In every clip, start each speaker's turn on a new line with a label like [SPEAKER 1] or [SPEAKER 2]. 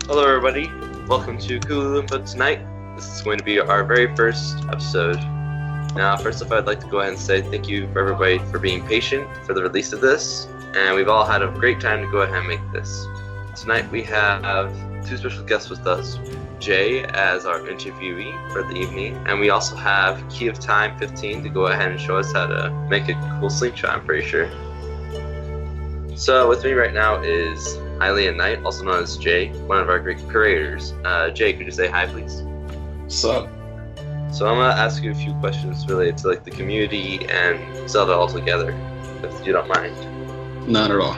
[SPEAKER 1] Hello, everybody. Welcome to Kooloo-Limpah Tonight. This is going to be our very first episode. Now, first off, I'd like to go ahead and say thank you for everybody for being patient for the release of this, and we've all had a great time to go ahead and make this. Tonight, we have two special guests with us, Jay as our interviewee for the evening, and we also have Key of Time 15 to go ahead and show us how to make a cool slingshot, I'm pretty sure. So, with me right now is HylianKnight, also known as Jay, one of our great curators. Jay, could you say hi, please?
[SPEAKER 2] What's up?
[SPEAKER 1] So I'm gonna ask you a few questions related to the community and Zelda altogether, if you don't mind.
[SPEAKER 2] Not at all.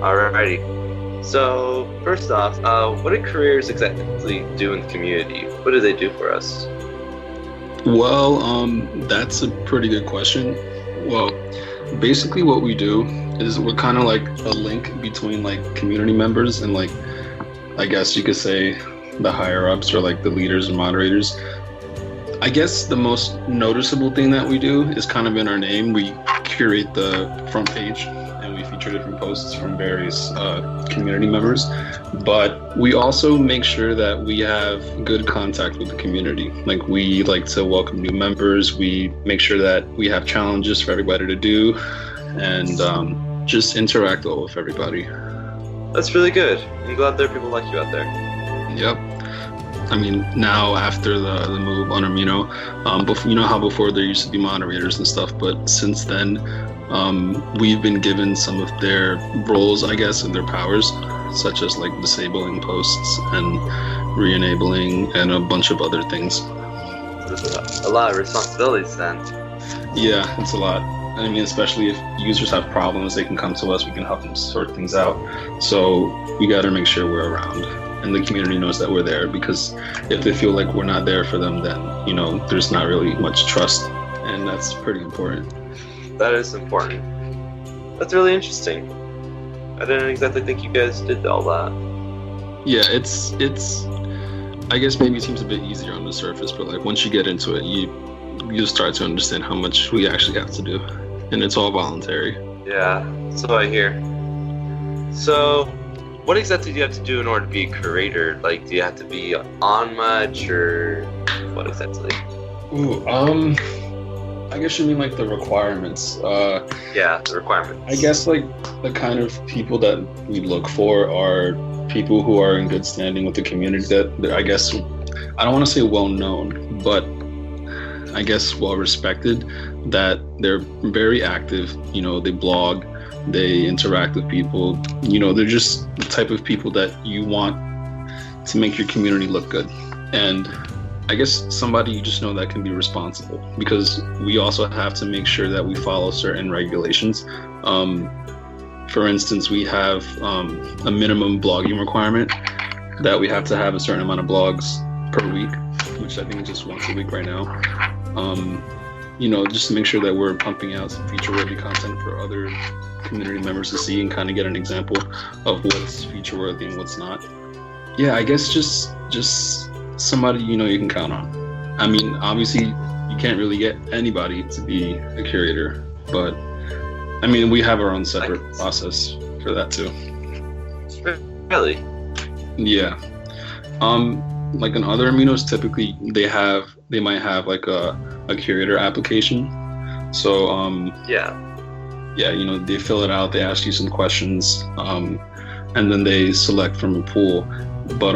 [SPEAKER 1] Alrighty. So first off, what do curators exactly do in the community? What do they do for us?
[SPEAKER 2] Well, that's a pretty good question. Well, basically what we do is we're kind of like a link between community members and I guess you could say the higher ups or the leaders and moderators. I guess the most noticeable thing that we do is kind of in our name. We curate the front page and we feature different posts from various community members, but we also make sure that we have good contact with the community. We like to welcome new members. We make sure that we have challenges for everybody to do, and just interact well with everybody.
[SPEAKER 1] That's really good. I'm glad there are people like you out there.
[SPEAKER 2] Yep. I mean, now after the move on Amino, you know how before there used to be moderators and stuff, but since then, we've been given some of their roles, I guess, and their powers, such as disabling posts and re-enabling and a bunch of other things.
[SPEAKER 1] There's a lot of responsibilities then.
[SPEAKER 2] Yeah, it's a lot. I mean, especially if users have problems, they can come to us, we can help them sort things out. So we got to make sure we're around and the community knows that we're there, because if they feel like we're not there for them, then, there's not really much trust, and that's pretty important.
[SPEAKER 1] That is important. That's really interesting. I didn't exactly think you guys did all that.
[SPEAKER 2] Yeah, it's I guess maybe it seems a bit easier on the surface, but once you get into it, you start to understand how much we actually have to do, and it's all voluntary.
[SPEAKER 1] Yeah, so I hear. So, what exactly do you have to do in order to be a curator? Do you have to be on much, or what exactly?
[SPEAKER 2] Ooh, I guess you mean the requirements.
[SPEAKER 1] Yeah, the requirements.
[SPEAKER 2] I guess the kind of people that we look for are people who are in good standing with the community, that I guess, I don't want to say well known, but I guess well respected, that they're very active, they blog, they interact with people, they're just the type of people that you want to make your community look good. And I guess somebody you just know that can be responsible, because we also have to make sure that we follow certain regulations. For instance, we have a minimum blogging requirement that we have to have a certain amount of blogs per week, which I think is just once a week right now. Just to make sure that we're pumping out some feature-worthy content for other community members to see and kind of get an example of what's feature-worthy and what's not. Yeah, I guess just somebody you can count on. I mean, obviously, you can't really get anybody to be a curator, but I mean, we have our own separate process for that too.
[SPEAKER 1] Really?
[SPEAKER 2] Yeah. In other aminos, typically they might have a curator application. So yeah, they fill it out, they ask you some questions, and then they select from a pool. But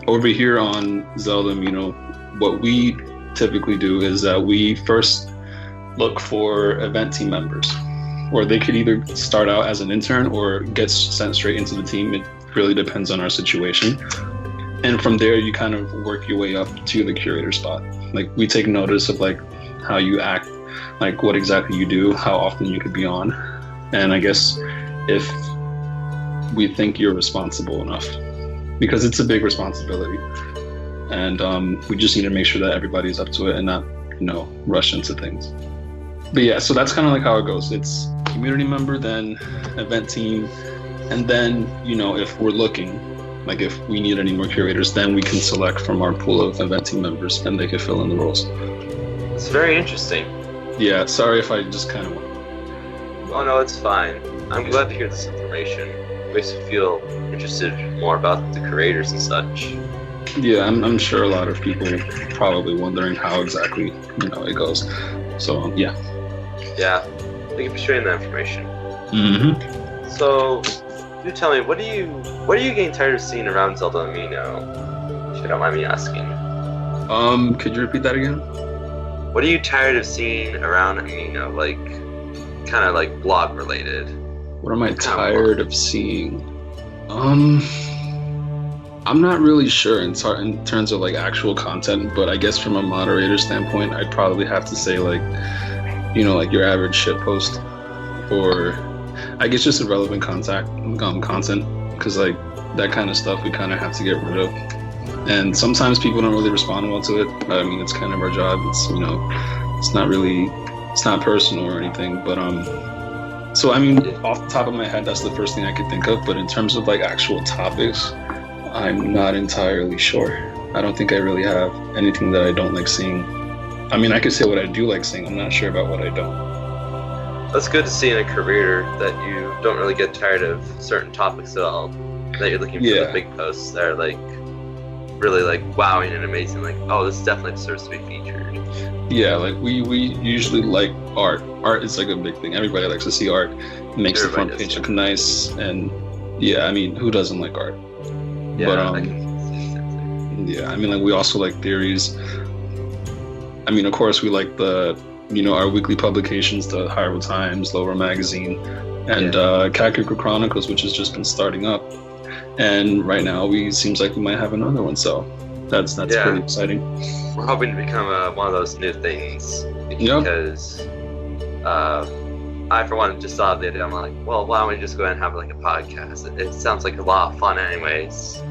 [SPEAKER 2] over here on Zelda Amino, what we typically do is that we first look for event team members, or they could either start out as an intern or get sent straight into the team. It really depends on our situation. And from there, you kind of work your way up to the curator spot. We take notice of how you act, what exactly you do, how often you could be on. And I guess if we think you're responsible enough, because it's a big responsibility. And we just need to make sure that everybody's up to it and not, rush into things. But yeah, so that's kind of how it goes. It's community member, then event team, and then, if we're looking, if we need any more curators, then we can select from our pool of event team members and they can fill in the roles.
[SPEAKER 1] It's very interesting.
[SPEAKER 2] Yeah, sorry if I just kind of...
[SPEAKER 1] Oh no, it's fine. I'm glad to hear this information. makes you feel interested more about the creators and such.
[SPEAKER 2] Yeah, I'm sure a lot of people probably wondering how exactly it goes. So yeah.
[SPEAKER 1] Yeah, thank you for sharing that information.
[SPEAKER 2] Mm-hmm.
[SPEAKER 1] So, you tell me, what are you getting tired of seeing around Zelda Amino? If you don't mind me asking.
[SPEAKER 2] Could you repeat that again?
[SPEAKER 1] What are you tired of seeing around Amino, like, kind of like blog related?
[SPEAKER 2] What am I tired of seeing? I'm not really sure in terms of like actual content, but I guess from a moderator standpoint, I'd probably have to say like your average shitpost, or I guess just irrelevant content, because like that kind of stuff we kind of have to get rid of. And sometimes people don't really respond well to it. I mean, it's kind of our job. It's it's not personal or anything. But so I mean, off the top of my head, that's the first thing I could think of. But in terms of like actual topics, I'm not entirely sure. I don't think I really have anything that I don't like seeing. I mean, I could say what I do like seeing. I'm not sure about what I don't.
[SPEAKER 1] That's good to see in a career that you don't really get tired of certain topics at all. That you're looking for the big posts that are like really like wowing and amazing. Like, oh, this definitely deserves to be featured.
[SPEAKER 2] Yeah, like we usually like art. Art is like a big thing. Everybody likes to see art. It makes the front page look nice, and yeah, I mean, who doesn't like art?
[SPEAKER 1] Yeah,
[SPEAKER 2] but
[SPEAKER 1] yeah,
[SPEAKER 2] I mean, like we also like theories. I mean, of course, we like the our weekly publications, the Hyrule Times, Lower Magazine, and Curator Chronicles, which has just been starting up. And right now, seems like we might have another one, so that's pretty exciting.
[SPEAKER 1] We're hoping to become one of those new things because I, for one, just saw the idea. I'm like, well, why don't we just go ahead and have like a podcast? It sounds like a lot of fun, anyways.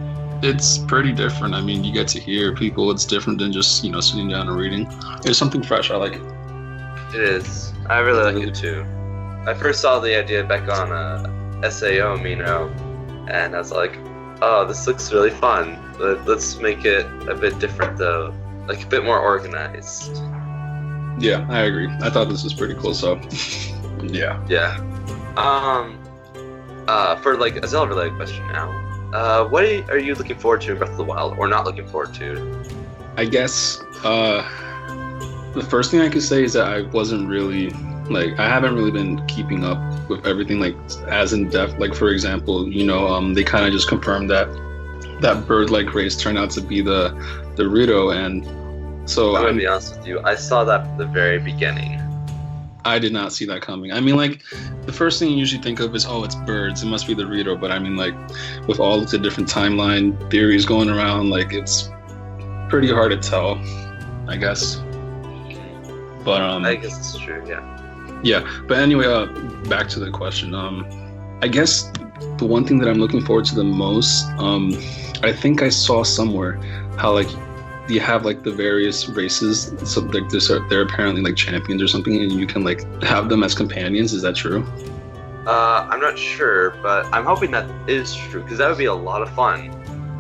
[SPEAKER 2] It's pretty different. I mean, you get to hear people. It's different than just sitting down and reading. It's something fresh. I like it.
[SPEAKER 1] It is. I really like it too. I first saw the idea back on Zelda Amino, and I was like, oh, this looks really fun. Let's make it a bit different though, like a bit more organized.
[SPEAKER 2] Yeah, I agree. I thought this was pretty cool, so yeah.
[SPEAKER 1] Yeah. For like a Zelda related question now, what are you looking forward to in Breath of the Wild, or not looking forward to?
[SPEAKER 2] I guess the first thing I could say is that I wasn't really I haven't really been keeping up with everything like as in depth. Like for example, they kind of just confirmed that bird-like race turned out to be the Rito, and so
[SPEAKER 1] I'm gonna be honest with you, I saw that from the very beginning.
[SPEAKER 2] I did not see that coming. I mean, like, the first thing you usually think of is, oh, it's birds, it must be the Rito, but I mean, like, with all of the different timeline theories going around, like, it's pretty hard to tell, I guess. But
[SPEAKER 1] I guess it's true, yeah.
[SPEAKER 2] Yeah, but anyway, back to the question. I guess the one thing that I'm looking forward to the most, I think I saw somewhere how like you have like the various races, so like they're apparently like champions or something, and you can like have them as companions. Is that true?
[SPEAKER 1] I'm not sure, but I'm hoping that is true, because that would be a lot of fun.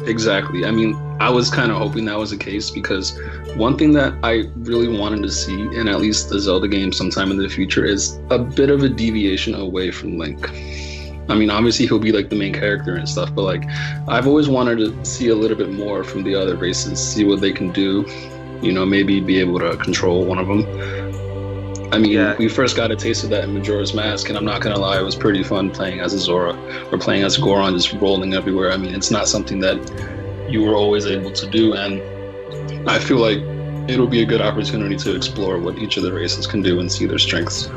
[SPEAKER 2] Exactly. I mean, I was kind of hoping that was the case, because one thing that I really wanted to see in at least the Zelda game sometime in the future is a bit of a deviation away from Link. I mean, obviously he'll be like the main character and stuff, but like I've always wanted to see a little bit more from the other races, see what they can do, maybe be able to control one of them. I mean, we first got a taste of that in Majora's Mask, and I'm not gonna lie, it was pretty fun playing as a Zora or playing as Goron, just rolling everywhere. I mean, it's not something that you were always able to do, and I feel like it'll be a good opportunity to explore what each of the races can do and see their strengths.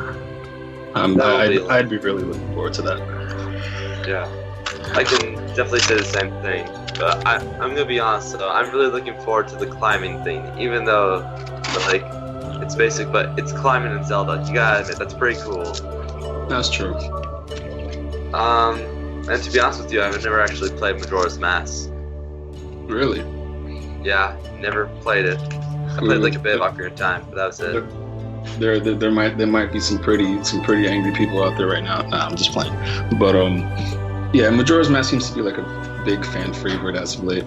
[SPEAKER 2] I'd be really looking forward to that.
[SPEAKER 1] Yeah, I can definitely say the same thing, but I'm gonna be honest though, I'm really looking forward to the climbing thing, even though like it's basic, but it's climbing in Zelda. You gotta admit, that's pretty cool.
[SPEAKER 2] That's true.
[SPEAKER 1] And to be honest with you, I've never actually played Majora's Mask.
[SPEAKER 2] Really?
[SPEAKER 1] Yeah, never played it. I played like a bit of Ocarina of Time, but that was it.
[SPEAKER 2] There might be some pretty angry people out there right now. Nah, I'm just playing. But yeah, Majora's Mask seems to be like a big fan favorite as of late.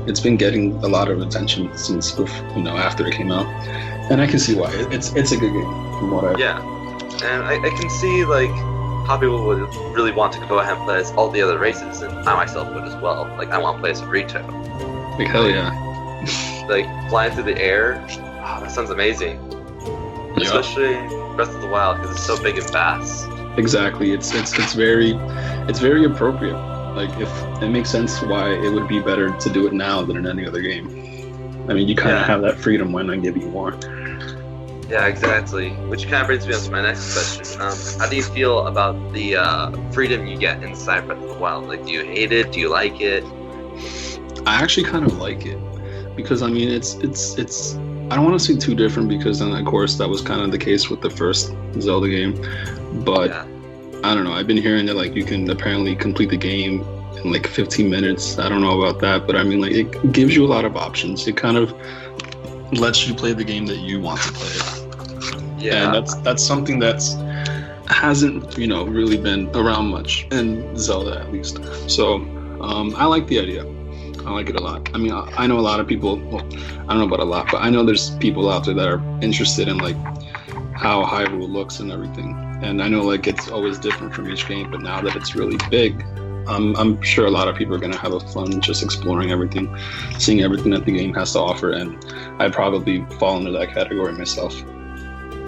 [SPEAKER 2] It's been getting a lot of attention since after it came out, and I can see why. It's a good game from what I
[SPEAKER 1] and I can see like how people would really want to go ahead and play as all the other races, and I myself would as well. Like, I want to play as Rito.
[SPEAKER 2] Like, hell yeah.
[SPEAKER 1] Like, flying through the air, that sounds amazing. Yeah. Especially Breath of the Wild, because it's so big and vast.
[SPEAKER 2] Exactly. It's very appropriate. Like, if it makes sense why it would be better to do it now than in any other game. I mean, you kind of have that freedom. Why not give you more?
[SPEAKER 1] Yeah, exactly. Which kind of brings me on to my next question. How do you feel about the freedom you get inside Breath of the Wild? Like, do you hate it? Do you like it?
[SPEAKER 2] I actually kind of like it because, I mean, it's. I don't want to say too different because, then, of course, that was kind of the case with the first Zelda game. But I don't know. I've been hearing that like you can apparently complete the game in like 15 minutes. I don't know about that, but I mean, like, it gives you a lot of options. It kind of lets you play the game that you want to play. Yeah, and that's something that's hasn't really been around much in Zelda, at least. So I like the idea. I like it a lot. I mean, I know a lot of people. Well, I don't know about a lot, but I know there's people out there that are interested in like how Hyrule looks and everything. And I know like it's always different from each game, but now that it's really big, I'm sure a lot of people are gonna have a fun just exploring everything, seeing everything that the game has to offer, and I'd probably fall into that category myself.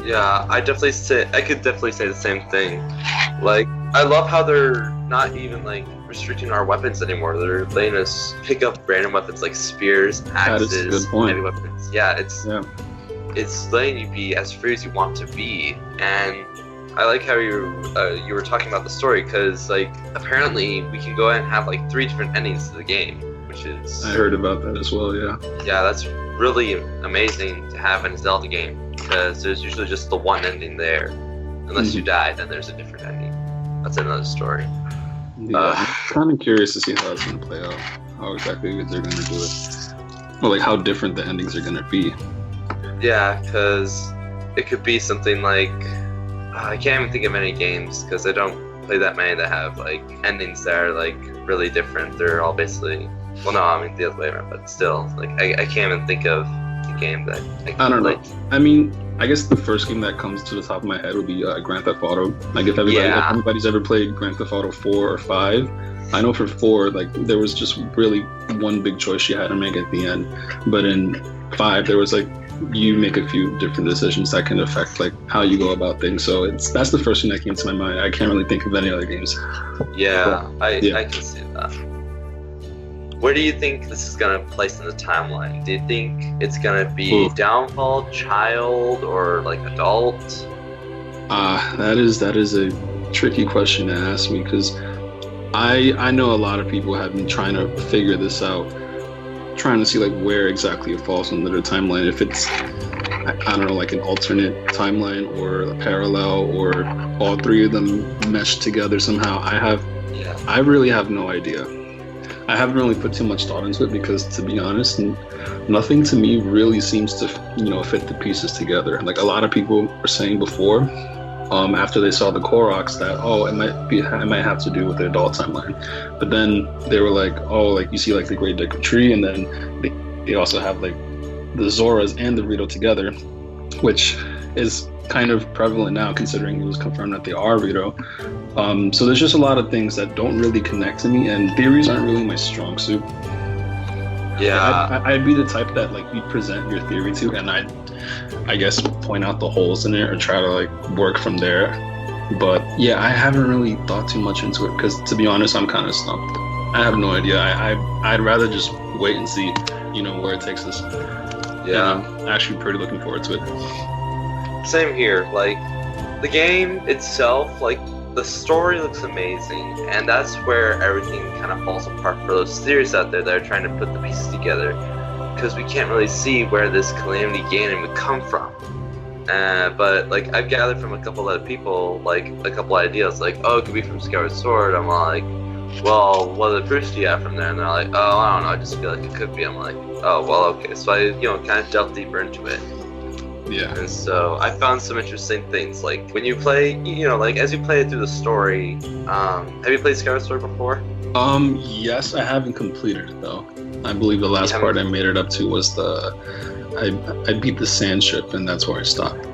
[SPEAKER 1] Yeah, I could definitely say the same thing. Like, I love how they're not even like restricting our weapons anymore. They're letting us pick up random weapons like spears, axes, heavy weapons. Yeah, it's letting you be as free as you want to be. And I like how you were talking about the story, because like apparently we can go ahead and have like 3 different endings to the game, which is...
[SPEAKER 2] I heard about that as well, yeah.
[SPEAKER 1] Yeah, that's really amazing to have in a Zelda game, because there's usually just the one ending there. Unless you die, then there's a different ending. That's another story.
[SPEAKER 2] Yeah, I'm kind of curious to see how it's going to play out, how exactly they're going to do it. Well, like how different the endings are going to be.
[SPEAKER 1] Yeah, because it could be something like... I can't even think of any games, because I don't play that many that have like endings that are like really different. They're all basically... Well, no, I mean the other way around, but still, like I can't even think of a game that
[SPEAKER 2] I don't know. I mean, I guess the first game that comes to the top of my head would be Grand Theft Auto. Like if everybody's ever played Grand Theft Auto 4 or 5, I know for 4, like there was just really one big choice you had to make at the end. But in 5, there was like you make a few different decisions that can affect like how you go about things. So that's the first thing that came to my mind. I can't really think of any other games.
[SPEAKER 1] Yeah, I can see that. Where do you think this is going to place in the timeline? Do you think it's going to be downfall, child, or like adult?
[SPEAKER 2] That is a tricky question to ask me, because I know a lot of people have been trying to figure this out, trying to see like where exactly it falls under the timeline. If it's, I don't know, like an alternate timeline or a parallel, or all 3 of them meshed together somehow. I really have no idea. I haven't really put too much thought into it, because to be honest, nothing to me really seems to fit the pieces together. Like a lot of people were saying before, after they saw the Koroks, that it might have to do with the adult timeline. But then they were like, like you see like the Great Deku Tree, and then they also have like the Zoras and the Rito together, which is kind of prevalent now, considering it was confirmed that they are Rito. So there's just a lot of things that don't really connect to me, and theories aren't really my strong suit.
[SPEAKER 1] Yeah,
[SPEAKER 2] I'd be the type that like you'd present your theory to, and I guess point out the holes in it or try to like work from there. But yeah, I haven't really thought too much into it, because to be honest, I'm kind of stumped. I have no idea. I'd rather just wait and see, where it takes us.
[SPEAKER 1] Yeah,
[SPEAKER 2] and I'm actually pretty looking forward to it.
[SPEAKER 1] Same here. Like, the game itself, like, the story looks amazing, and that's where everything kind of falls apart for those theories out there that are trying to put the pieces together, because we can't really see where this Calamity Ganon would come from. But, like, I've gathered from a couple other people, like, a couple ideas, like, it could be from Skyward Sword. I'm like, well, what other proofs do you have from there? And they're like, I don't know, I just feel like it could be. I'm like, okay. So I, kind of delved deeper into it.
[SPEAKER 2] Yeah.
[SPEAKER 1] And so I found some interesting things, like when you play, like as you play it through the story, have you played Skyward Sword before?
[SPEAKER 2] Yes, I haven't completed it though. I believe the last part I made it up to was I beat the sand ship, and that's where I stopped.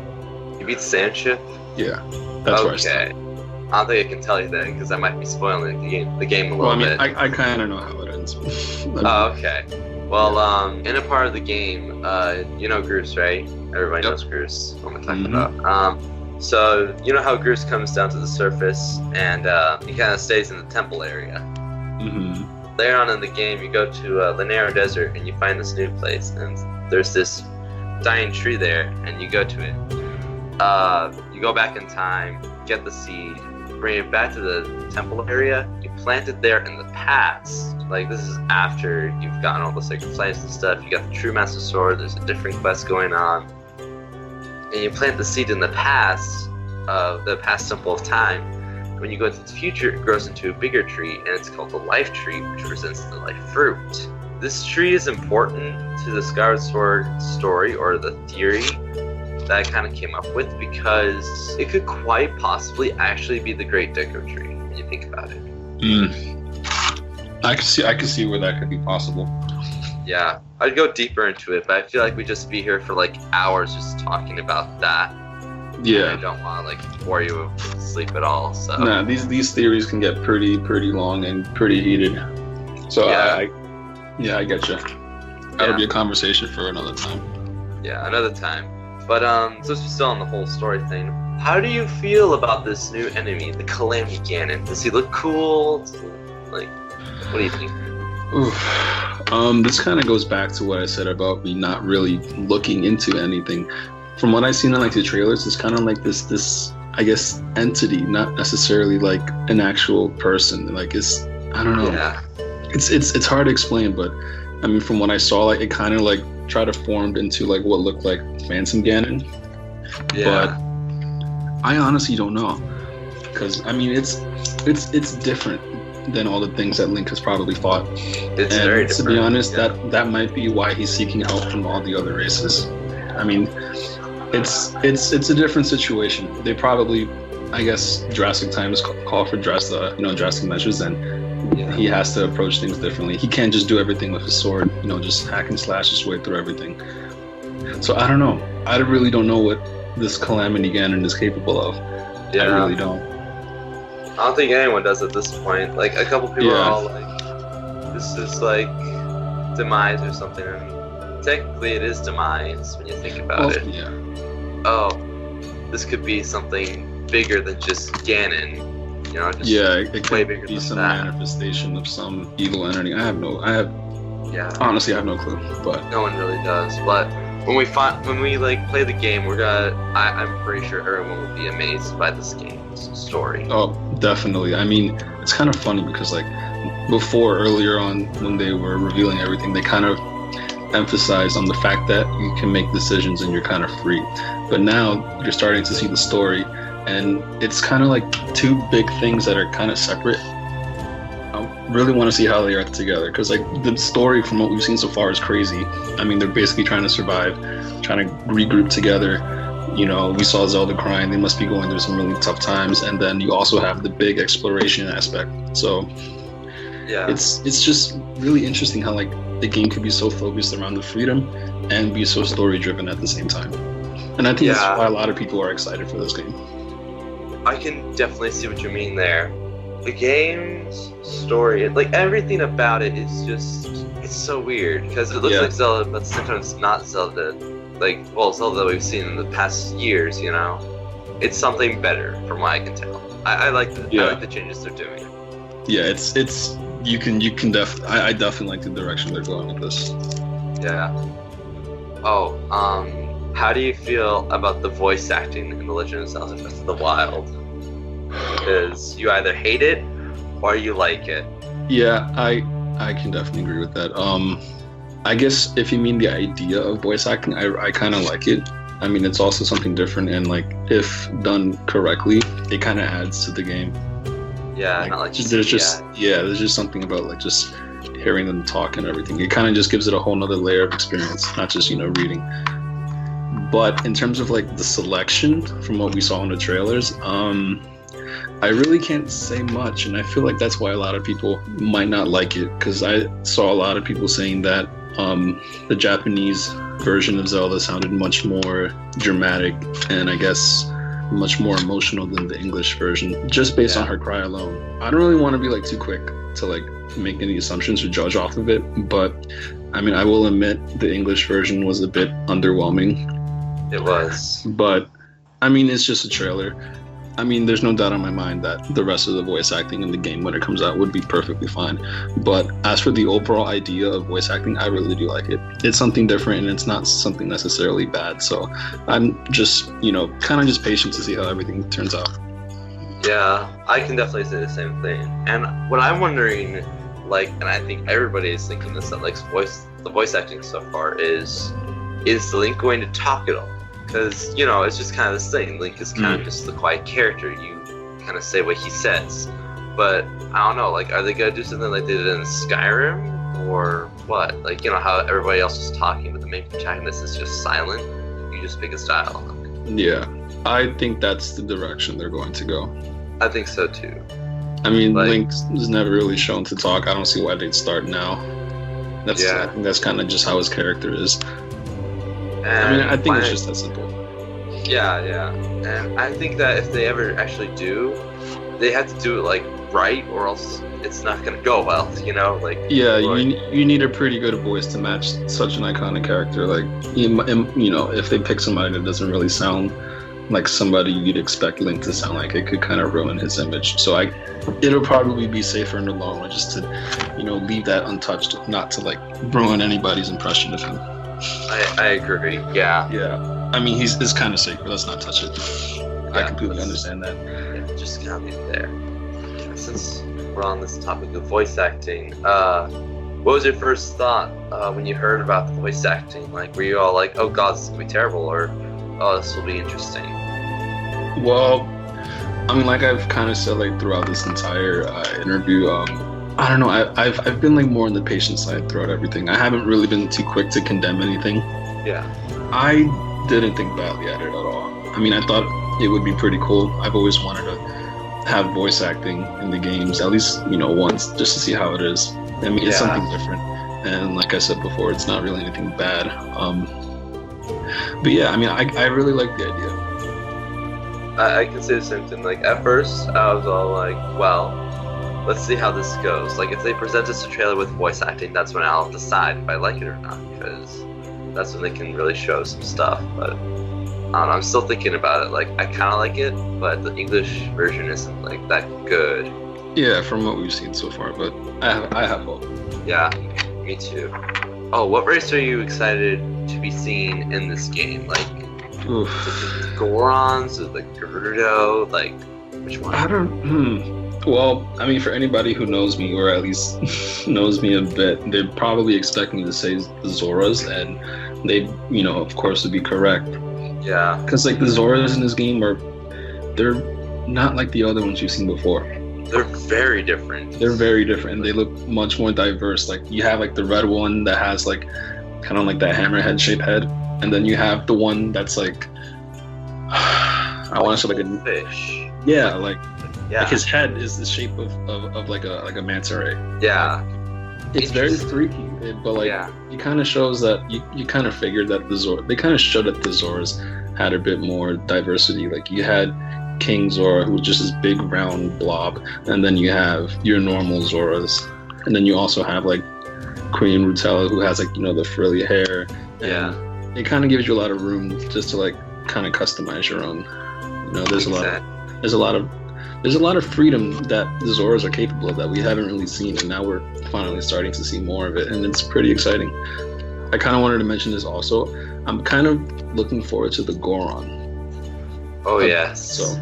[SPEAKER 1] You beat the sand ship?
[SPEAKER 2] Yeah, that's where I stopped.
[SPEAKER 1] I don't think I can tell you that because I might be spoiling the game a little bit.
[SPEAKER 2] I kind of know how it ends.
[SPEAKER 1] Oh, okay. Well, in a part of the game, you know Groose, right? Everybody knows Groose. What am I talking about? So, you know how Groose comes down to the surface and he kind of stays in the temple area. Later on in the game, you go to the narrow desert and you find this new place, and there's this dying tree there, and you go to it. You go back in time, get the seed, bring it back to the temple area. You plant it there in the past. Like, this is after you've gotten all the sacred plants and stuff. You got the true master sword. There's a different quest going on, and you plant the seed in the past of the past temple of time. When you go into the future, it grows into a bigger tree, and it's called the life tree, which presents the life fruit. This tree is important to the Skyward Sword story, or the theory that I kind of came up with, because it could quite possibly actually be the Great Deku Tree when you think about it.
[SPEAKER 2] I can see where that could be possible.
[SPEAKER 1] Yeah, I'd go deeper into it, but I feel like we'd just be here for like hours just talking about that.
[SPEAKER 2] Yeah,
[SPEAKER 1] I don't want to like bore you with sleep at all. So
[SPEAKER 2] nah, these theories can get pretty long and pretty heated. So I get you. That'll be a conversation for another time.
[SPEAKER 1] Yeah, another time. But since we're still on the whole story thing, how do you feel about this new enemy, the Calamity Ganon? Does he look cool? Like, what do you think?
[SPEAKER 2] This kind of goes back to what I said about me not really looking into anything. From what I've seen in like the trailers, it's kind of like this I guess entity, not necessarily like an actual person. Like, it's, I don't know.
[SPEAKER 1] Yeah.
[SPEAKER 2] It's hard to explain, but I mean, from what I saw, like, it kind of like tried to form into like what looked like Phantom Ganon.
[SPEAKER 1] Yeah.
[SPEAKER 2] But I honestly don't know, because I mean, it's different than all the things that Link has probably fought.
[SPEAKER 1] It's very different.
[SPEAKER 2] To be honest, that might be why he's seeking help from all the other races. I mean, it's a different situation. They probably, I guess, drastic times call for drastic measures, and he has to approach things differently. He can't just do everything with his sword, just hack and slash his way through everything. So I don't know. I really don't know what this Calamity Ganon is capable of. Yeah. I really don't.
[SPEAKER 1] I don't think anyone does at this point. Like, a couple people are all like, this is like Demise or something. I mean, technically it is Demise when you think about it.
[SPEAKER 2] Yeah.
[SPEAKER 1] Oh, this could be something bigger than just Ganon.
[SPEAKER 2] It could be some manifestation of some evil entity. Honestly, I have no clue. But
[SPEAKER 1] no one really does. But when we play the game, I'm pretty sure everyone will be amazed by this game's story.
[SPEAKER 2] Oh, definitely. I mean, it's kind of funny because like earlier on when they were revealing everything, they kind of emphasized on the fact that you can make decisions and you're kind of free. But now you're starting to see the story, and it's kind of like two big things that are kind of separate. I really want to see how they are together, because like the story from what we've seen so far is crazy. I mean, they're basically trying to survive, trying to regroup together. We saw Zelda crying. They must be going through some really tough times. And then you also have the big exploration aspect. So yeah, it's just really interesting how like the game could be so focused around the freedom and be so story driven at the same time. And I think that's why a lot of people are excited for this game.
[SPEAKER 1] I can definitely see what you mean there. The game's story, like everything about it is just, it's so weird because it looks like Zelda, but sometimes not Zelda. Zelda that we've seen in the past years, It's something better from what I can tell. I like the changes they're doing.
[SPEAKER 2] Yeah, I definitely like the direction they're going with this.
[SPEAKER 1] Yeah. Oh, how do you feel about the voice acting in The Legend of Zelda Breath of the Wild? Because you either hate it or you like it.
[SPEAKER 2] Yeah, I can definitely agree with that. I guess if you mean the idea of voice acting, I kind of like it. I mean, it's also something different, and like if done correctly, it kind of adds to the game.
[SPEAKER 1] Yeah, like, not like
[SPEAKER 2] there's just something about like just hearing them talk and everything. It kind of just gives it a whole nother layer of experience, not just reading. But in terms of like the selection from what we saw in the trailers, I really can't say much, and I feel like that's why a lot of people might not like it, because I saw a lot of people saying that the Japanese version of Zelda sounded much more dramatic and I guess much more emotional than the English version, just based on her cry alone. I don't really want to be like too quick to like make any assumptions or judge off of it, but I mean, I will admit the English version was a bit underwhelming.
[SPEAKER 1] It was.
[SPEAKER 2] But I mean, it's just a trailer. I mean, there's no doubt in my mind that the rest of the voice acting in the game when it comes out would be perfectly fine. But as for the overall idea of voice acting, I really do like it. It's something different and it's not something necessarily bad. So I'm just, kind of just patient to see how everything turns out.
[SPEAKER 1] Yeah, I can definitely say the same thing. And what I'm wondering, like, and I think everybody is thinking this, that like the voice acting so far is Link going to talk at all? Because, it's just kind of this thing. Link is kind of just the quiet character. You kind of say what he says. But, I don't know, like, are they going to do something like they did in Skyrim? Or what? Like, how everybody else is talking, but the main protagonist is just silent? You just pick his dialogue.
[SPEAKER 2] Yeah, I think that's the direction they're going to go.
[SPEAKER 1] I think so, too.
[SPEAKER 2] I mean, Link is never really shown to talk. I don't see why they'd start now. I think that's kind of just how his character is. And I think it's just that simple.
[SPEAKER 1] Yeah. And I think that if they ever actually do, they have to do it like right, or else it's not gonna go well. Like
[SPEAKER 2] you need a pretty good voice to match such an iconic character. Like if they pick somebody that doesn't really sound like somebody you'd expect Link to sound like, it could kind of ruin his image. So it'll probably be safer in the long run just to leave that untouched, not to like ruin anybody's impression of him.
[SPEAKER 1] I agree. Yeah.
[SPEAKER 2] I mean, it's kind of sacred. Let's not touch it. Yeah, I completely understand that.
[SPEAKER 1] Yeah, just kind of leave it there. Since we're on this topic of voice acting, what was your first thought when you heard about the voice acting? Like, were you all like, "Oh God, this is gonna be terrible," or "Oh, this will be interesting"?
[SPEAKER 2] Well, I mean, like I've kind of said, like throughout this entire interview, I don't know. I've been like more on the patient side throughout everything. I haven't really been too quick to condemn anything. Yeah. I didn't think badly at it at all. I mean, I thought it would be pretty cool. I've always wanted to have voice acting in the games, at least once, just to see how it is. I mean, it's something different. And like I said before, it's not really anything bad. But yeah, I mean, I really like the idea.
[SPEAKER 1] I can say the same thing. Like at first, I was all like, well, let's see how this goes. Like, if they present us a trailer with voice acting, that's when I'll decide if I like it or not, because that's when they can really show some stuff. But I don't know, I'm still thinking about it. Like, I kind of like it, but the English version isn't like that good.
[SPEAKER 2] Yeah, from what we've seen so far, but I have hope.
[SPEAKER 1] Yeah, me too. Oh, what race are you excited to be seen in this game? Like, is it the Gorons or the Gerudo? Like, which one?
[SPEAKER 2] I don't. Well, I mean, for anybody who knows me, or at least knows me a bit, they're probably expecting me to say the Zoras, and they, of course, would be correct.
[SPEAKER 1] Yeah.
[SPEAKER 2] Because, like, the Zoras in this game they're not like the other ones you've seen before.
[SPEAKER 1] They're very different.
[SPEAKER 2] They're very different, and they look much more diverse. Like, you have, like, the red one that has, like, kind of like that hammerhead-shaped head, and then you have the one that's, like, I want to say, like, a
[SPEAKER 1] fish.
[SPEAKER 2] Yeah, like his head is the shape of like a manta ray.
[SPEAKER 1] Yeah.
[SPEAKER 2] It's very freaky, but like it kind of shows that you kind of figured that they kind of showed that the Zoras had a bit more diversity. Like, you had King Zora, who was just this big round blob, and then you have your normal Zoras, and then you also have like Queen Rutella, who has like the frilly hair.
[SPEAKER 1] Yeah.
[SPEAKER 2] And it kind of gives you a lot of room just to like kind of customize your own. There's a lot of freedom that the Zoras are capable of that we haven't really seen, and now we're finally starting to see more of it, and it's pretty exciting. I kind of wanted to mention this also. I'm kind of looking forward to the Goron.
[SPEAKER 1] Oh yes.
[SPEAKER 2] So,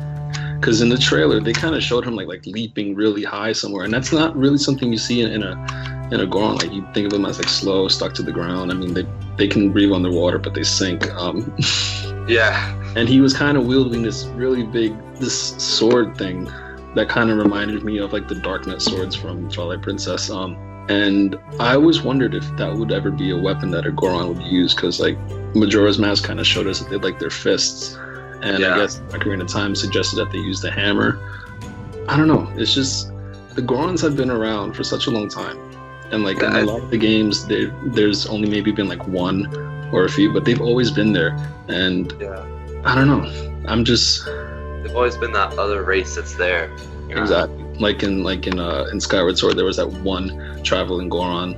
[SPEAKER 2] because in the trailer they kind of showed him like leaping really high somewhere, and that's not really something you see in a Goron. Like, you think of them as like slow, stuck to the ground. I mean, they can breathe underwater, but they sink.
[SPEAKER 1] Yeah.
[SPEAKER 2] And he was kind of wielding this really big, this sword thing that kind of reminded me of like the Darknet swords from Twilight Princess. And I always wondered if that would ever be a weapon that a Goron would use, because like Majora's Mask kind of showed us that they like their fists, and I guess Ocarina of Time suggested that they use the hammer. I don't know. It's just the Gorons have been around for such a long time, and like in a lot of the games, there's only maybe been like one or a few, but they've always been there. And I don't know. I'm just
[SPEAKER 1] they've always been that other race that's there.
[SPEAKER 2] Exactly. Like in Skyward Sword, there was that one traveling Goron,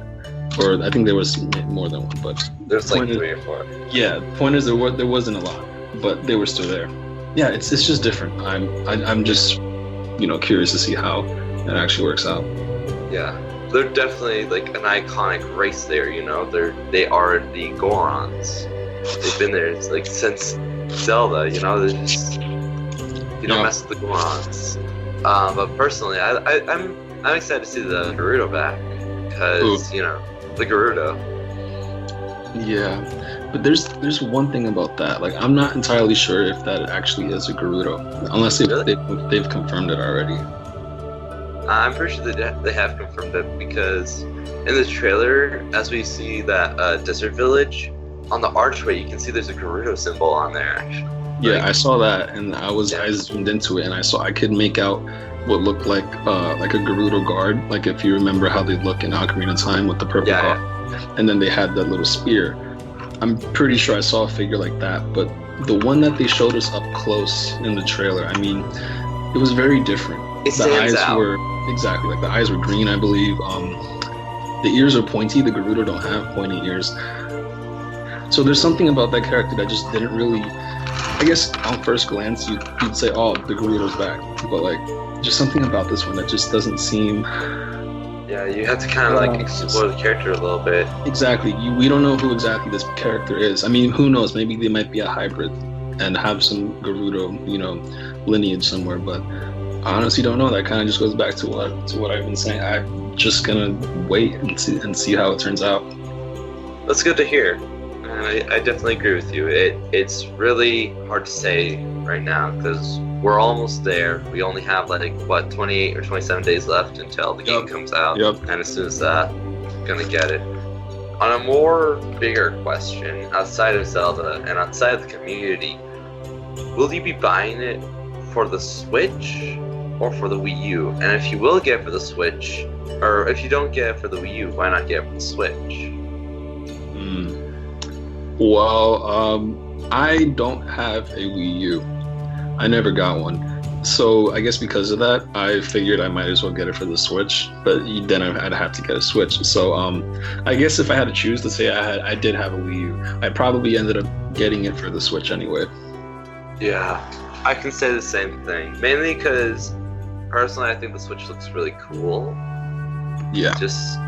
[SPEAKER 2] or I think there was more than one, but
[SPEAKER 1] there's like 3 or 4.
[SPEAKER 2] Yeah, the point is there wasn't a lot, but they were still there. Yeah, it's just different. I'm just curious to see how it actually works out.
[SPEAKER 1] Yeah, they're definitely like an iconic race there. They are the Gorons. They've been there like since Zelda. They're just you don't mess with the Gorons. But personally, I'm excited to see the Gerudo back because the Gerudo.
[SPEAKER 2] Yeah, but there's one thing about that. Like, I'm not entirely sure if that actually is a Gerudo, unless they've confirmed it already.
[SPEAKER 1] I'm pretty sure they have confirmed it because in the trailer, as we see that desert village, on the archway, you can see there's a Gerudo symbol on there. Actually.
[SPEAKER 2] Yeah, I saw that, and I zoomed into it, and I could make out what looked like a Gerudo guard, like if you remember how they look in Ocarina of Time with the purple car. And then they had that little spear. I'm pretty sure I saw a figure like that, but the one that they showed us up close in the trailer, I mean, it was very different. The eyes were green, I believe. The ears are pointy. The Gerudo don't have pointy ears. So there's something about that character that just didn't really, I guess on first glance you'd say, oh, the Gerudo's back, but like just something about this one that just doesn't seem.
[SPEAKER 1] Yeah, you have to kind of like explore the character a little bit.
[SPEAKER 2] Exactly. We don't know who exactly this character is. I mean, who knows? Maybe they might be a hybrid and have some Gerudo, lineage somewhere. But I honestly don't know. That kind of just goes back to what I've been saying. I'm just gonna wait and see how it turns out.
[SPEAKER 1] That's good to hear. And I definitely agree with you. It's really hard to say right now because we're almost there. We only have 28 or 27 days left until the game comes out.
[SPEAKER 2] Yep.
[SPEAKER 1] And as soon as that, I'm gonna get it. On a more bigger question, outside of Zelda and outside of the community, will you be buying it for the Switch or for the Wii U? And if you will get it for the Switch, or if you don't get it for the Wii U, why not get it for the Switch?
[SPEAKER 2] Well, I don't have a Wii U. I never got one. So I guess because of that, I figured I might as well get it for the Switch, but then I'd have to get a Switch. So I guess if I had to choose, let's say I did have a Wii U, I probably ended up getting it for the Switch anyway.
[SPEAKER 1] Yeah, I can say the same thing. Mainly because, personally, I think the Switch looks really cool.
[SPEAKER 2] Yeah.
[SPEAKER 1] Just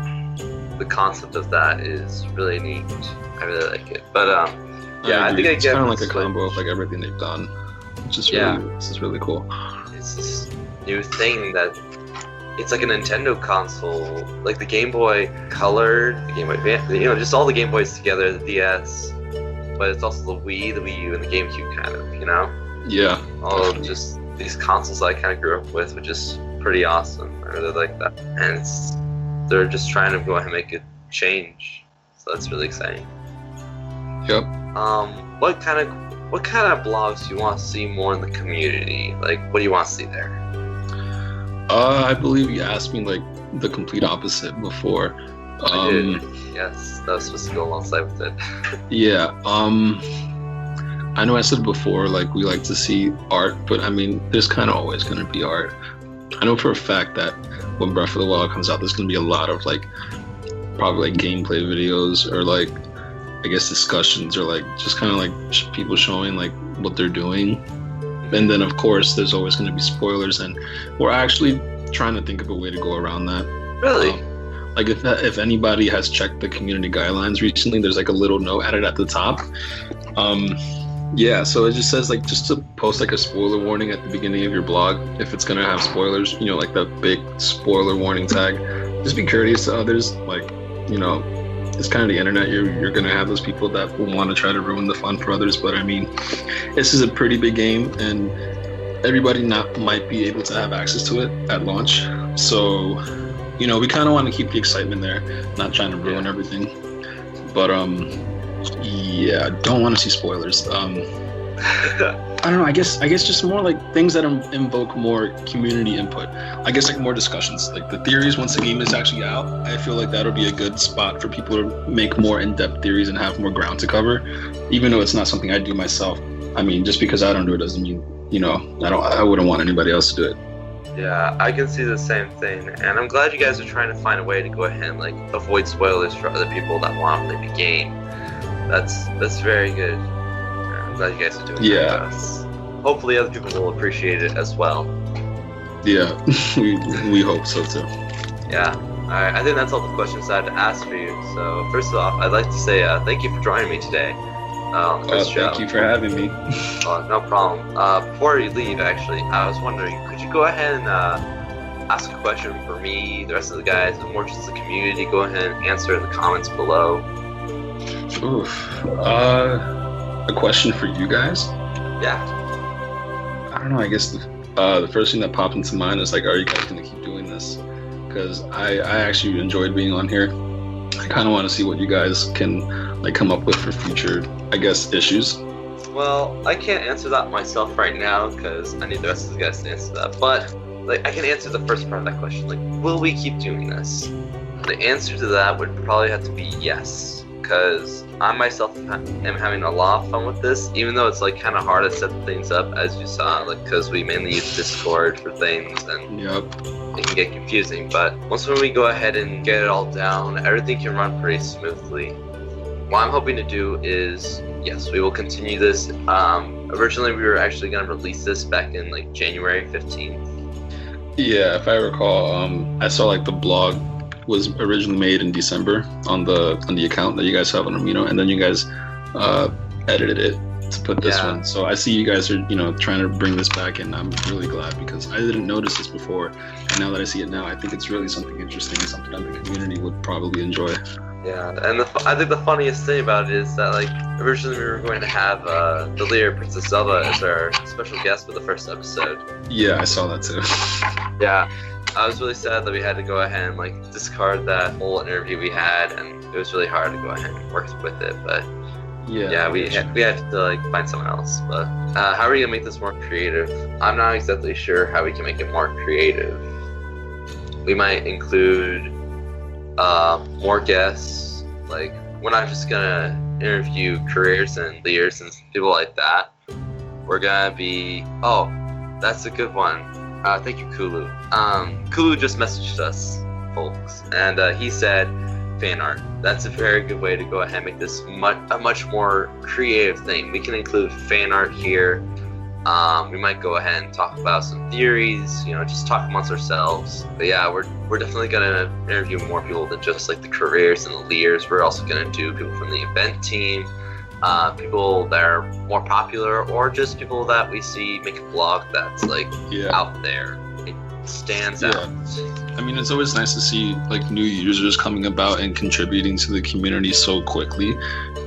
[SPEAKER 1] the concept of that is really neat. I really like it. But I think
[SPEAKER 2] it's kind of like a combo of like everything they've done. This is really cool.
[SPEAKER 1] It's this new thing that it's like a Nintendo console, like the Game Boy Color, the Game Boy Advance, just all the Game Boys together, the DS, but it's also the Wii, the Wii U, and the GameCube kind of,
[SPEAKER 2] Yeah.
[SPEAKER 1] All of just these consoles that I kind of grew up with, which is pretty awesome. I really like that, and they're just trying to go ahead and make a change, so that's really exciting.
[SPEAKER 2] Yep.
[SPEAKER 1] What kind of blogs do you want to see more in the community? Like, what do you want to see there?
[SPEAKER 2] I believe you asked me like the complete opposite before.
[SPEAKER 1] I did. Yes, that was supposed to go alongside with it.
[SPEAKER 2] Yeah. I know I said before, like, we like to see art, but I mean, there's kind of always going to be art. I know for a fact that when Breath of the Wild comes out, there's going to be a lot of like, probably like gameplay videos or like, I guess discussions or like just kind of like people showing like what they're doing. And then of course there's always going to be spoilers, and we're actually trying to think of a way to go around that.
[SPEAKER 1] Really?
[SPEAKER 2] Like if anybody has checked the community guidelines recently, there's like a little note added at the top. Yeah, so it just says like just to post like a spoiler warning at the beginning of your blog if it's going to have spoilers, like the big spoiler warning tag. Just be courteous to others, like, it's kind of the internet. You're going to have those people that will want to try to ruin the fun for others. But I mean, this is a pretty big game, and everybody might be able to have access to it at launch. So, we kind of want to keep the excitement there, not trying to ruin everything. But yeah, don't want to see spoilers. I don't know. I guess just more like things that invoke more community input. I guess like more discussions, like the theories once the game is actually out. I feel like that'll be a good spot for people to make more in-depth theories and have more ground to cover, even though it's not something I do myself. I mean, just because I don't do it doesn't mean I wouldn't want anybody else to do it.
[SPEAKER 1] Yeah, I can see the same thing, and I'm glad you guys are trying to find a way to go ahead and like avoid spoilers for other people that want to play the game. That's very good. I'm glad you guys are doing that for us. Hopefully other people will appreciate it as well.
[SPEAKER 2] Yeah, we hope so too.
[SPEAKER 1] Yeah. Alright, I think that's all the questions I had to ask for you. So first off, I'd like to say thank you for joining me today on this show.
[SPEAKER 2] Thank you for having me.
[SPEAKER 1] No problem. Before you leave, actually, I was wondering, could you go ahead and ask a question for me, the rest of the guys, and more just the community? Go ahead and answer in the comments below.
[SPEAKER 2] Oof. A question for you guys?
[SPEAKER 1] Yeah.
[SPEAKER 2] I don't know. I guess the first thing that popped into mind is like, are you guys gonna keep doing this? Because I actually enjoyed being on here. I kind of want to see what you guys can like come up with for future, I guess, issues.
[SPEAKER 1] Well, I can't answer that myself right now because I need the rest of the guys to answer that. But like, I can answer the first part of that question. Like, will we keep doing this? The answer to that would probably have to be yes. Because I myself am having a lot of fun with this, even though it's like kind of hard to set things up, as you saw, like because we mainly use Discord for things and it can get confusing. But once when we go ahead and get it all down, everything can run pretty smoothly. What I'm hoping to do is, yes, we will continue this. Originally, we were actually going to release this back in like January 15th.
[SPEAKER 2] Yeah, if I recall, I saw like the blog was originally made in December on the account that you guys have on Amino, and then you guys edited it to put this one. So I see you guys are trying to bring this back, and I'm really glad because I didn't notice this before, and now that I see it now, I think it's really something interesting and something that the community would probably enjoy.
[SPEAKER 1] Yeah, and I think the funniest thing about it is that like originally we were going to have the leader Princess Zelda as our special guest for the first episode.
[SPEAKER 2] Yeah, I saw that too.
[SPEAKER 1] Yeah. I was really sad that we had to go ahead and like discard that whole interview we had, and it was really hard to go ahead and work with it. But yeah, we had to like find someone else. But how are we gonna make this more creative? I'm not exactly sure how we can make it more creative. We might include more guests. Like, we're not just gonna interview careers and leaders and people like that. We're gonna be that's a good one. Thank you, Kooloo. Kooloo just messaged us, folks, and he said fan art. That's a very good way to go ahead and make this a much more creative thing. We can include fan art here. We might go ahead and talk about some theories, just talk amongst ourselves. But yeah, we're definitely gonna interview more people than just like the careers and the leaders. We're also gonna do people from the event team, people that are more popular, or just people that we see make a blog that's like out there. It stands out.
[SPEAKER 2] I mean, it's always nice to see like new users coming about and contributing to the community so quickly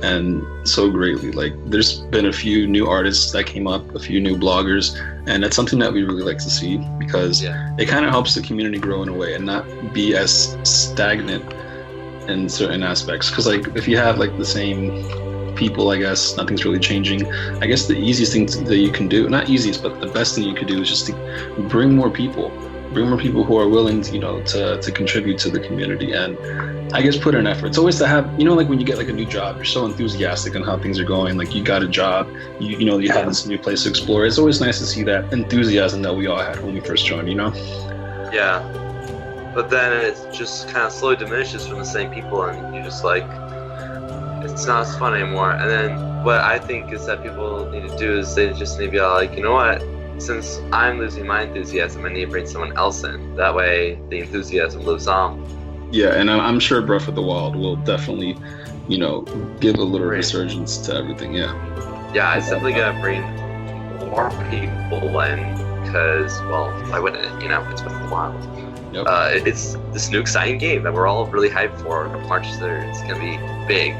[SPEAKER 2] and so greatly. Like, there's been a few new artists that came up, a few new bloggers, and that's something that we really like to see because it kind of helps the community grow in a way and not be as stagnant in certain aspects. Because like, if you have like the same people, I guess nothing's really changing. I guess the easiest thing that you can do, not easiest, but the best thing you could do is just to bring more people who are willing to, to contribute to the community and I guess put in effort. It's always to have, like when you get like a new job, you're so enthusiastic on how things are going, like you got a job, you have this new place to explore. It's always nice to see that enthusiasm that we all had when we first joined,
[SPEAKER 1] Yeah, but then it just kind of slowly diminishes from the same people, and you're just like, it's not as fun anymore. And then what I think is that people need to do is they just need to be like, you know what? Since I'm losing my enthusiasm, I need to bring someone else in. That way, the enthusiasm lives on.
[SPEAKER 2] Yeah, and I'm sure Breath of the Wild will definitely, give a little resurgence to everything.
[SPEAKER 1] Yeah, it's definitely gonna bring more people in because, well, why wouldn't it? It's Breath of the Wild. Yep. It's this new exciting game that we're all really hyped for. March 3rd, it's gonna be big.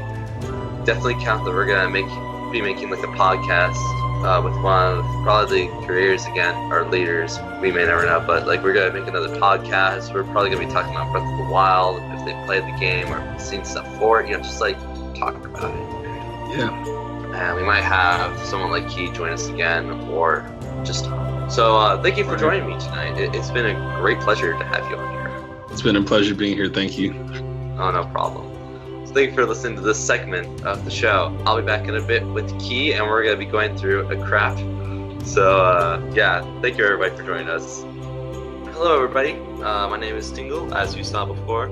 [SPEAKER 1] Definitely count that we're gonna be making like a podcast with one of probably the creators again, or leaders. We may never know, but like we're gonna make another podcast. We're probably gonna be talking about Breath of the Wild, if they played the game or seen stuff for it. Just like talk about it.
[SPEAKER 2] Yeah.
[SPEAKER 1] And we might have someone like Key join us again, or just talk. So thank you for joining me tonight. It's been a great pleasure to have you on here.
[SPEAKER 2] It's been a pleasure being here. Thank you.
[SPEAKER 1] Oh, no problem. So thank you for listening to this segment of the show. I'll be back in a bit with Key, and we're going to be going through a craft So, yeah, thank you everybody for joining us. Hello everybody, my name is Tingle, as you saw before,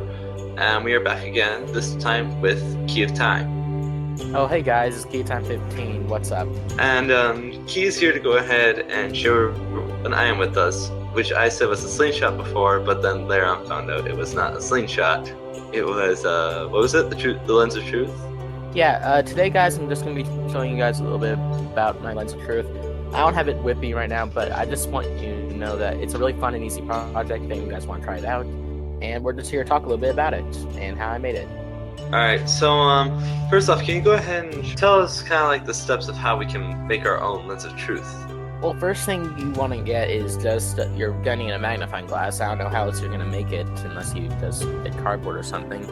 [SPEAKER 1] and we are back again, this time with Key of Time.
[SPEAKER 3] Oh, hey guys, it's Key Time 15, what's up?
[SPEAKER 1] And Key is here to go ahead and share an item with us, which I said was a slingshot before, but then later on found out it was not a slingshot. It was, what was it? The Lens of Truth?
[SPEAKER 3] Yeah, today guys, I'm just going to be showing you guys a little bit about my Lens of Truth. I don't have it with me right now, but I just want you to know that it's a really fun and easy project if you guys want to try it out. And we're just here to talk a little bit about it and how I made it.
[SPEAKER 1] Alright, so first off, can you go ahead and tell us kind of like the steps of how we can make our own Lens of Truth?
[SPEAKER 3] Well, first thing you want to get is just you're getting a magnifying glass. I don't know how else you're going to make it unless you just get cardboard or something.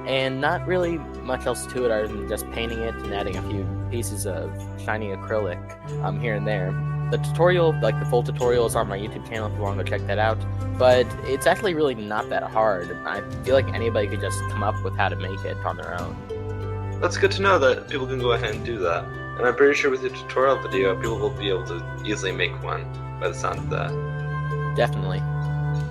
[SPEAKER 3] And not really much else to it other than just painting it and adding a few pieces of shiny acrylic here and there. The tutorial, like the full tutorial, is on my YouTube channel if you want to go check that out. But it's actually really not that hard. I feel like anybody could just come up with how to make it on their own.
[SPEAKER 1] That's good to know that people can go ahead and do that. And I'm pretty sure with the tutorial video, people will be able to easily make one by the sound of that.
[SPEAKER 3] Definitely.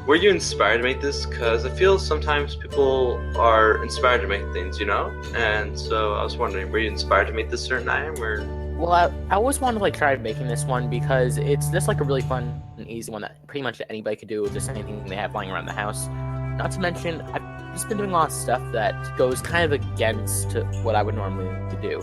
[SPEAKER 1] Were you inspired to make this? Because I feel sometimes people are inspired to make things, you know? And so I was wondering, were you inspired to make this certain item, or...?
[SPEAKER 3] Well, I always wanted to like try making this one because it's just like a really fun and easy one that pretty much anybody could do with just anything they have lying around the house. Not to mention, I've just been doing a lot of stuff that goes kind of against what I would normally do.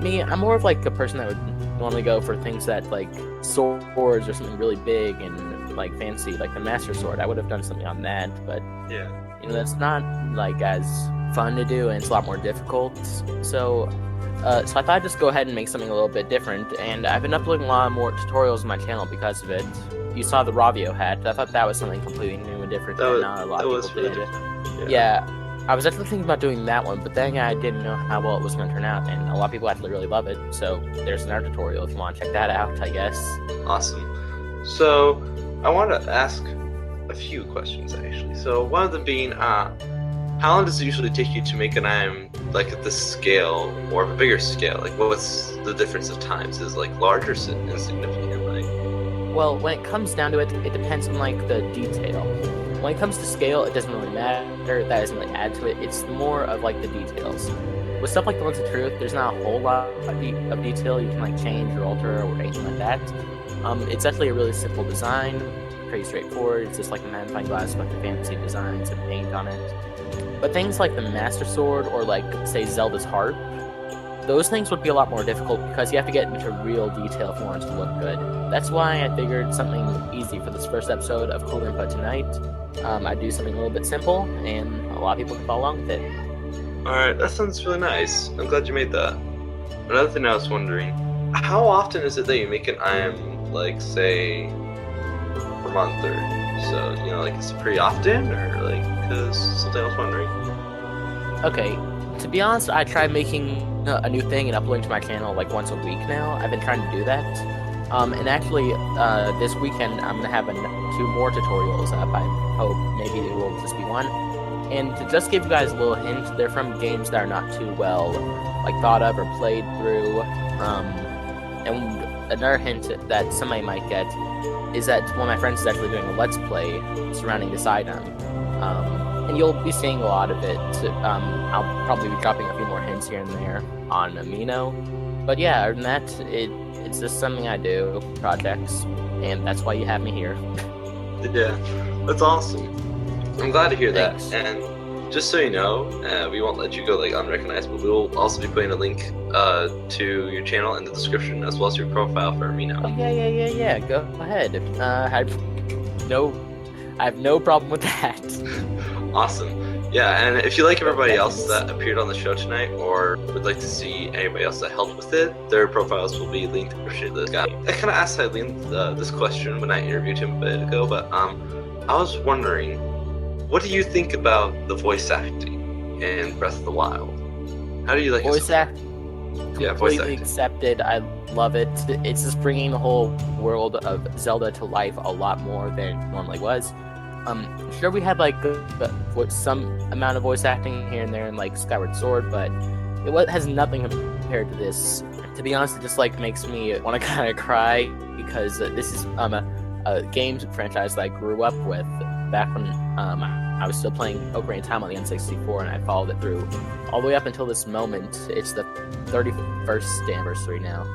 [SPEAKER 3] Me, I'm more of like a person that would normally go for things that like swords or something really big and like fancy, like the Master Sword. I would have done something on that, but
[SPEAKER 1] yeah,
[SPEAKER 3] you know, that's not like as fun to do and it's a lot more difficult. So I thought I'd just go ahead and make something a little bit different, and I've been uploading a lot more tutorials on my channel because of it. You saw the Ravio hat. I thought that was something completely new and different that not a lot of people did. Yeah, I was actually thinking about doing that one, but then I didn't know how well it was going to turn out, and a lot of people actually really love it, so there's another tutorial if you want to check that out, I guess.
[SPEAKER 1] Awesome. So, I want to ask a few questions, actually. So, one of them being, how long does it usually take you to make an item like at this scale or a bigger scale? Like, what's the difference of times? Is it like large or insignificant? Like,
[SPEAKER 3] well, when it comes down to it, it depends on like the detail. When it comes to scale, it doesn't really matter. That doesn't really add to it. It's more of like the details. With stuff like the Lens of Truth, there's not a whole lot of detail you can like change or alter or anything like that. It's actually a really simple design, pretty straightforward. It's just like a magnifying glass with fancy designs and paint on it. But things like the Master Sword or like, say, Zelda's harp, those things would be a lot more difficult because you have to get into real detail if you want it to look good. That's why I figured something easy for this first episode of Kooloo-Limpah Tonight. I'd do something a little bit simple, and a lot of people can follow along with it.
[SPEAKER 1] Alright, that sounds really nice. I'm glad you made that. Another thing I was wondering, how often is it that you make an item, like, say, per month or so? You know, like, is it pretty often, or, like, because something I was wondering?
[SPEAKER 3] Okay, to be honest, I tried making a new thing and uploading to my channel, like, once a week now. I've been trying to do that. And actually, this weekend, I'm going to have 2 more tutorials up. I hope maybe it will just be one. And to just give you guys a little hint, they're from games that are not too well, like, thought of or played through. And another hint that somebody might get is that one of my friends is actually doing a Let's Play surrounding this item. And you'll be seeing a lot of it. I'll probably be dropping a few more hints here and there on Amino. But yeah, other than that, it's just something I do, projects, and that's why you have me here.
[SPEAKER 1] Yeah, that's awesome. I'm glad to hear
[SPEAKER 3] Thanks.
[SPEAKER 1] that. And just so you know, we won't let you go like unrecognizable. We will also be putting a link to your channel in the description as well as your profile for Amino.
[SPEAKER 3] Oh yeah. Go ahead. I have no problem with that.
[SPEAKER 1] Awesome. Yeah, and if you like everybody else that appeared on the show tonight, or would like to see anybody else that helped with it, their profiles will be linked in the description of this guy. I kind of asked Hylian this question when I interviewed him a bit ago, but I was wondering, what do you think about the voice acting in Breath of the Wild? How do you like
[SPEAKER 3] voice acting?
[SPEAKER 1] Yeah, voice
[SPEAKER 3] completely
[SPEAKER 1] acting.
[SPEAKER 3] accepted. I love it. It's just bringing the whole world of Zelda to life a lot more than it normally was. Sure, we had like some amount of voice acting here and there in like Skyward Sword, but it has nothing compared to this To be honest, it just like makes me want to kind of cry because this is a game franchise that I grew up with back when I was still playing Ocarina of Time on the N64, and I followed it through all the way up until this moment. It's the 31st anniversary now.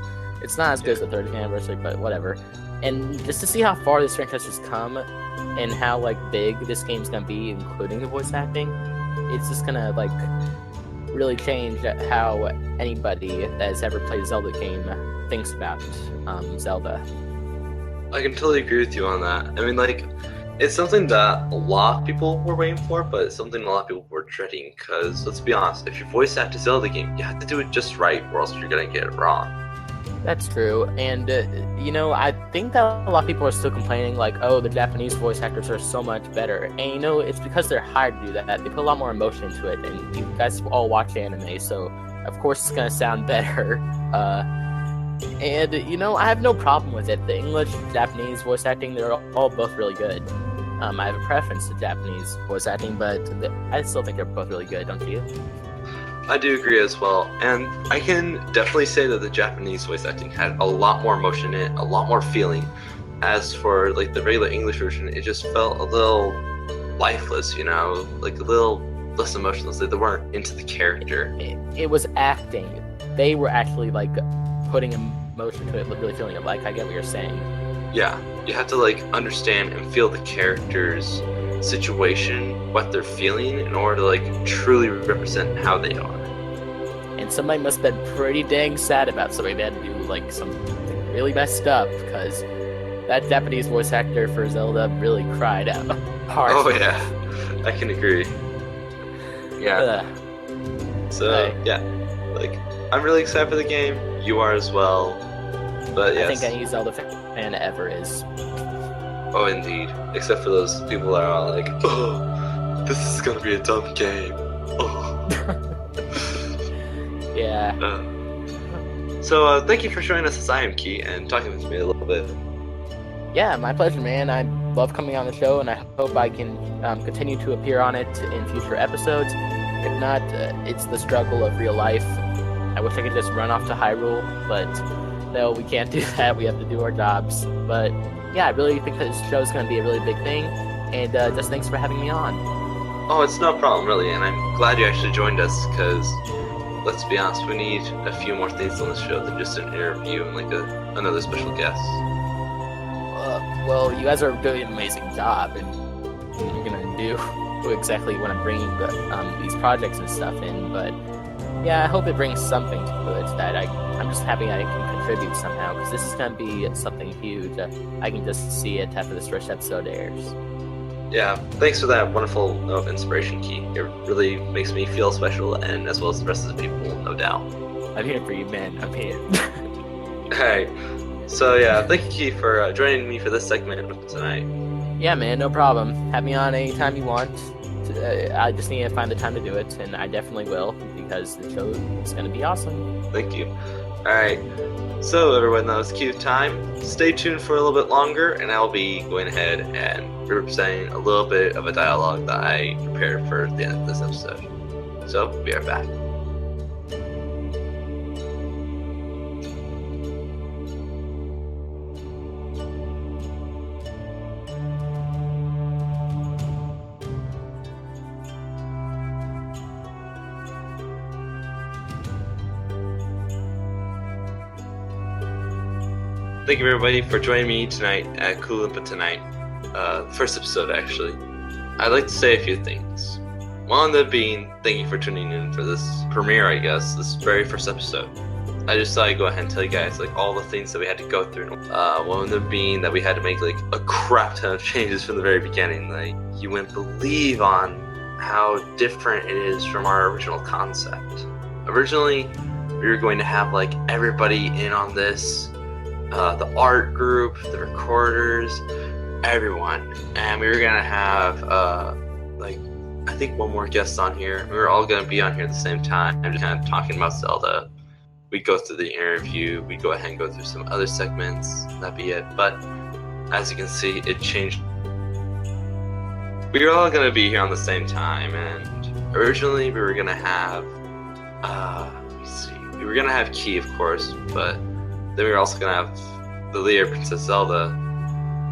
[SPEAKER 3] It's not as good as the 30th anniversary, but whatever. And just to see how far this franchise has come and how like big this game's gonna be, including the voice acting, it's just gonna like really change how anybody that has ever played a Zelda game thinks about Zelda.
[SPEAKER 1] I can totally agree with you on that. I mean, like, it's something that a lot of people were waiting for, but it's something a lot of people were dreading, because, let's be honest, if you voice act a Zelda game, you have to do it just right, or else you're gonna get it wrong.
[SPEAKER 3] That's true, and, I think that a lot of people are still complaining, like, oh, the Japanese voice actors are so much better, and, it's because they're hired to do that. They put a lot more emotion into it, and you guys all watch anime, so, of course, it's gonna sound better, and, I have no problem with it. The English, Japanese voice acting, they're all both really good. I have a preference to Japanese voice acting, but I still think they're both really good, don't you?
[SPEAKER 1] I do agree as well, and I can definitely say that the Japanese voice acting had a lot more emotion in it, a lot more feeling. As for like the regular English version, it just felt a little lifeless, like a little less emotionless. They weren't into the character.
[SPEAKER 3] It was acting. They were actually like putting emotion to it, really feeling it. Like, I get what you're saying.
[SPEAKER 1] Yeah, you have to like understand and feel the character's situation, what they're feeling, in order to like truly represent how they are.
[SPEAKER 3] And somebody must have been pretty dang sad about somebody that had to do like something really messed up, because that Japanese voice actor for Zelda really cried out hard.
[SPEAKER 1] Oh yeah, I can agree. Yeah. Yeah, like I'm really excited for the game. You are as well. But yes.
[SPEAKER 3] I think any Zelda fan ever is.
[SPEAKER 1] Oh, indeed. Except for those people that are like, oh, this is gonna be a dumb game. Oh.
[SPEAKER 3] Yeah.
[SPEAKER 1] So thank you for showing us this IM key and talking with me a little bit.
[SPEAKER 3] Yeah, my pleasure, man. I love coming on the show, and I hope I can continue to appear on it in future episodes. If not, it's the struggle of real life. I wish I could just run off to Hyrule, but no, we can't do that. We have to do our jobs. But yeah, I really think this show is going to be a really big thing, and just thanks for having me on.
[SPEAKER 1] Oh, it's no problem, really, and I'm glad you actually joined us, because, let's be honest, we need a few more things on the show than just an interview and, like, another special guest.
[SPEAKER 3] Well, you guys are doing an amazing job, and you're going to do exactly what I'm bringing these projects and stuff in, but yeah, I hope it brings something to it that I'm just happy I can contribute somehow, because this is going to be something huge. I can just see it after this first episode airs.
[SPEAKER 1] Yeah, thanks for that wonderful note of inspiration, Key. It really makes me feel special, and as well as the rest of the people, no doubt.
[SPEAKER 3] I'm here for you, man. I'm here.
[SPEAKER 1] Alright, so yeah, thank you, Key, for joining me for this segment tonight.
[SPEAKER 3] Yeah, man, no problem. Have me on anytime you want. I just need to find the time to do it, and I definitely will, because the show is going to be awesome.
[SPEAKER 1] Thank you. Alright, so everyone, that was Q time. Stay tuned for a little bit longer, and I'll be going ahead and representing a little bit of a dialogue that I prepared for the end of this episode. So, be right back. Thank you everybody for joining me tonight at Kooloo-Limpah Tonight. First episode, actually. I'd like to say a few things. One of them being, thank you for tuning in for this premiere, I guess, this very first episode. I just thought I'd go ahead and tell you guys, like, all the things that we had to go through. One of them being that we had to make, like, a crap ton of changes from the very beginning. Like, you wouldn't believe on how different it is from our original concept. Originally, we were going to have, like, everybody in on this. The art group, the recorders, everyone. And we were going to have, I think one more guest on here. We were all going to be on here at the same time, just kind of talking about Zelda. We'd go through the interview, we'd go ahead and go through some other segments, that'd be it. But, as you can see, it changed. We were all going to be here on the same time, and originally we were going to have, let me see, we were gonna have Key, of course, but then we were also gonna have the Lear Princess Zelda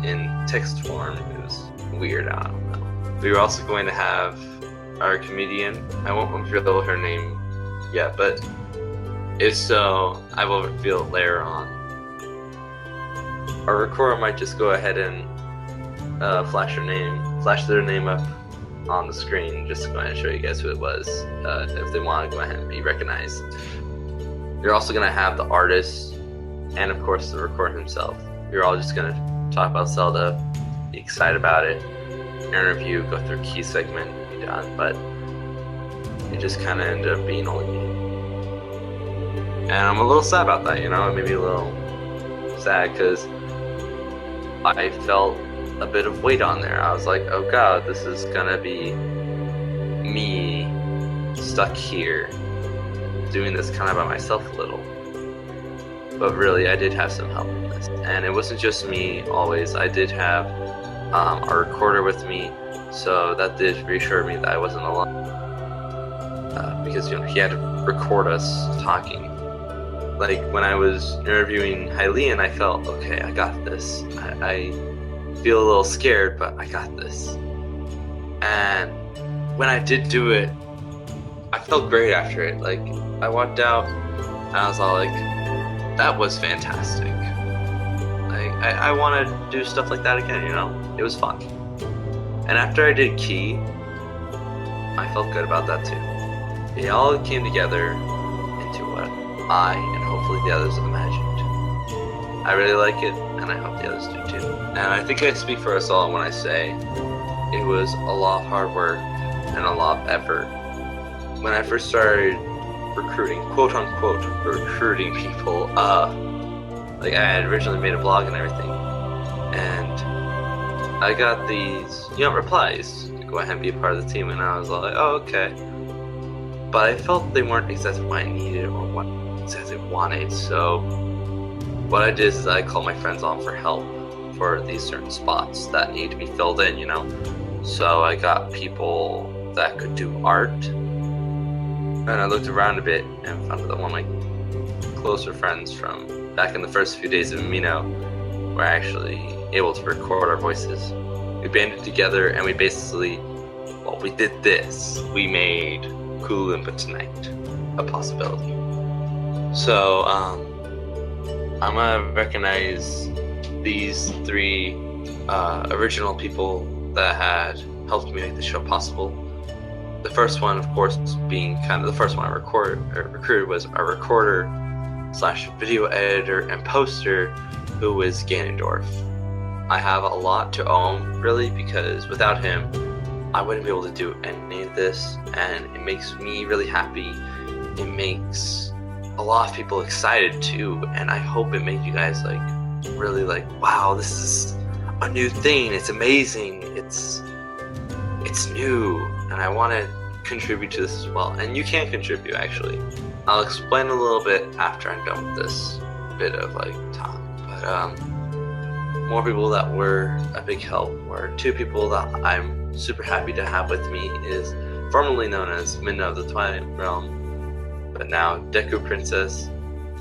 [SPEAKER 1] in text form. It was weird, I don't know. We were also going to have our comedian. I won't reveal her name yet, but if so, I will reveal it later on. Our recorder might just go ahead and flash their name up on the screen, just to go ahead and show you guys who it was, if they want to go ahead and be recognized. You're also going to have the artist, and of course the recorder himself. You're all just going to talk about Zelda, be excited about it, interview, go through a key segment, be done, but it just kind of ended up being only me. And I'm a little sad about that, you know, it made me a little sad, because I felt a bit of weight on there. I was like, oh god, this is gonna be me stuck here doing this kind of by myself a little. But really, I did have some help in this, and it wasn't just me always. I did have a recorder with me, so that did reassure me that I wasn't alone, because you know, he had to record us talking. Like when I was interviewing Hylian, I felt, okay, I got this. I feel a little scared, but I got this. And when I did do it, I felt great after it. Like, I walked out and I was all like, that was fantastic. Like, I want to do stuff like that again, you know? It was fun. And after I did Key, I felt good about that too. It all came together into what I and hopefully the others imagined. I really like it, and I hope the others do too. And I think I speak for us all when I say it was a lot of hard work and a lot of effort. When I first started recruiting, quote unquote, recruiting people, like I had originally made a blog and everything, and I got these, replies to go ahead and be a part of the team, and I was like, oh, okay. But I felt they weren't exactly what I needed or what exactly wanted, so what I did is I called my friends on for help for these certain spots that need to be filled in, So I got people that could do art, and I looked around a bit and found that one of my closer friends from back in the first few days of Amino were actually able to record our voices. We banded together and we basically, we did this. We made Kooloo-Limpah Tonight a possibility. So, I'm gonna recognize these three original people that had helped me make the show possible. The first one, of course, being kind of the first one I recruited was our recorder / video editor and poster, who was Ganondorf. I have a lot to owe him, really, because without him, I wouldn't be able to do any of this, and it makes me really happy. It makes a lot of people excited too, and I hope it made you guys really wow, this is a new thing, it's amazing, it's new, and I want to contribute to this as well. And you can contribute, actually. I'll explain a little bit after I'm done with this bit of time. But more people that were a big help were two people that I'm super happy to have with me, is formerly known as Minna of the Twilight Realm, but now Deku Princess,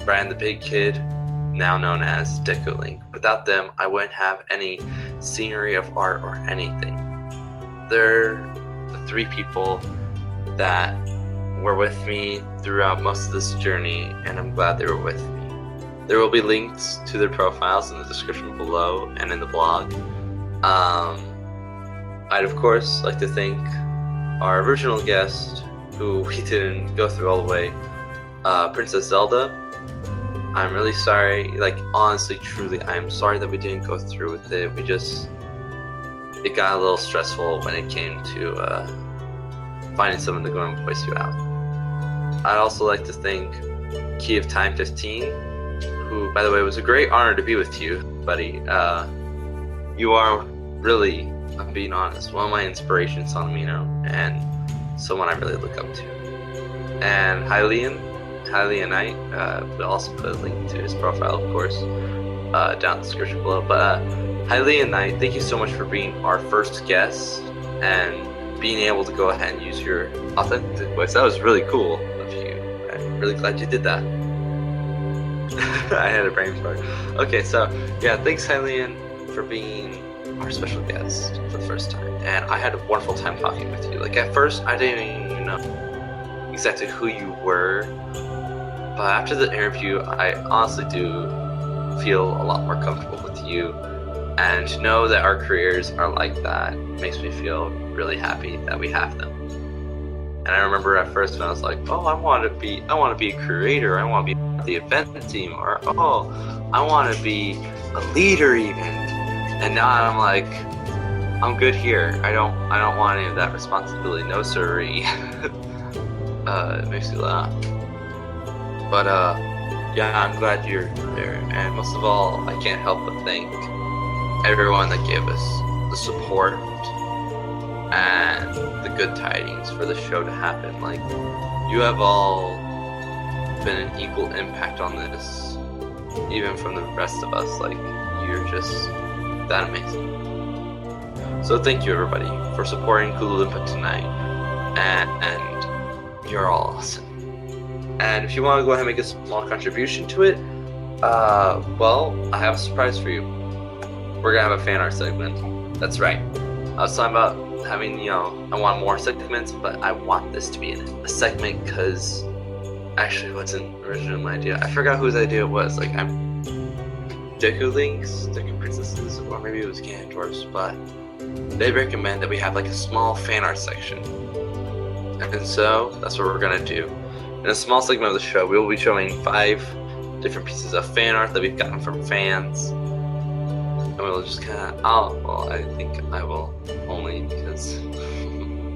[SPEAKER 1] Brian the Big Kid, now known as Deku Link. Without them, I wouldn't have any scenery of art or anything. They're the three people that were with me throughout most of this journey, and I'm glad they were with me. There will be links to their profiles in the description below and in the blog. I'd of course like to thank our original guest, who we didn't go through all the way, Princess Zelda. I'm really sorry, honestly, truly, I'm sorry that we didn't go through with it. It got a little stressful when it came to finding someone to go and voice you out. I'd also like to thank Key of Time 15, who, by the way, was a great honor to be with you, buddy. You are really, I'm being honest, one of my inspirations on Amino, and someone I really look up to. And HylianKnight, we'll also put a link to his profile, of course, down in the description below. But HylianKnight, thank you so much for being our first guest and being able to go ahead and use your authentic voice. That was really cool of you. I'm really glad you did that. I had a brain fart. Okay, so yeah, thanks Hylian for being our special guest for the first time, and I had a wonderful time talking with you. Like at first, I didn't even know exactly who you were, but after the interview, I honestly do feel a lot more comfortable with you, and to know that our careers are like that makes me feel really happy that we have them. And I remember at first when I was like, oh, I want to be a curator, I want to be the event team, or oh, I want to be a leader even. And now I'm like, I'm good here. I don't want any of that responsibility. No siree. It makes me laugh. But yeah, I'm glad you're there. And most of all, I can't help but thank everyone that gave us the support and the good tidings for the show to happen. Like, you have all been an equal impact on this, even from the rest of us. Like, you're just that amazing. So thank you everybody for supporting Kooloo-Limpah Tonight, and you're all awesome. And if you want to go ahead and make a small contribution to it, well, I have a surprise for you. We're gonna have a fan art segment. That's right. I was talking about having, you know, I want more segments, but I want this to be a segment because actually it wasn't originally my idea. I forgot whose idea it was. Like, I'm Deku Links, Deku Princesses, or maybe it was Ganondorf's, but they recommend that we have like a small fan art section. And so that's what we're gonna do. In a small segment of the show, we will be showing 5 different pieces of fan art that we've gotten from fans. And we'll just kind of, I think I will only because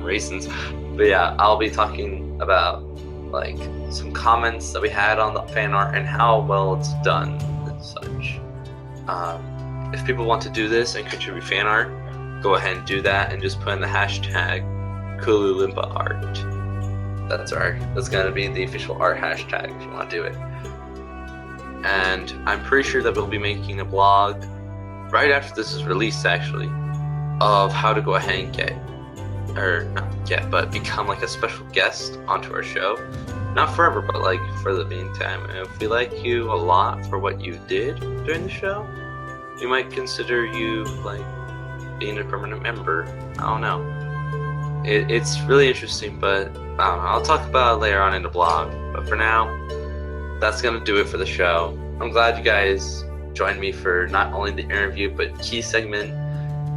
[SPEAKER 1] reasons. But yeah, I'll be talking about like some comments that we had on the fan art and how well it's done and such. If people want to do this and contribute fan art, go ahead and do that and just put in the hashtag Kooloo-Limpah art. That's gonna be the official art hashtag if you want to do it. And I'm pretty sure that we'll be making a blog right after this is released, actually, of how to go ahead and become like a special guest onto our show. Not forever, but like for the meantime. And if we like you a lot for what you did during the show, we might consider you like being a permanent member. I don't know. It's really interesting, but I don't know. I'll talk about it later on in the blog. But for now, that's gonna do it for the show. I'm glad you guys joined me for not only the interview but key segment.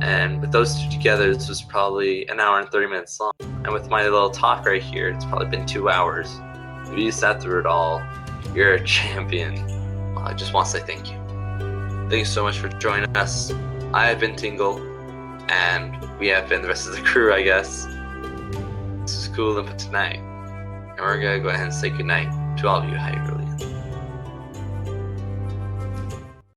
[SPEAKER 1] And with those two together, this was probably an hour and 30 minutes long. And with my little talk right here, it's probably been 2 hours. If you sat through it all, you're a champion. Well, I just want to say thank you. Thank you so much for joining us. I have been Tingle, and we have been the rest of the crew, I guess. This is Kooloo-Limpah Tonight, and we're gonna go ahead and say goodnight to all of you Hylian.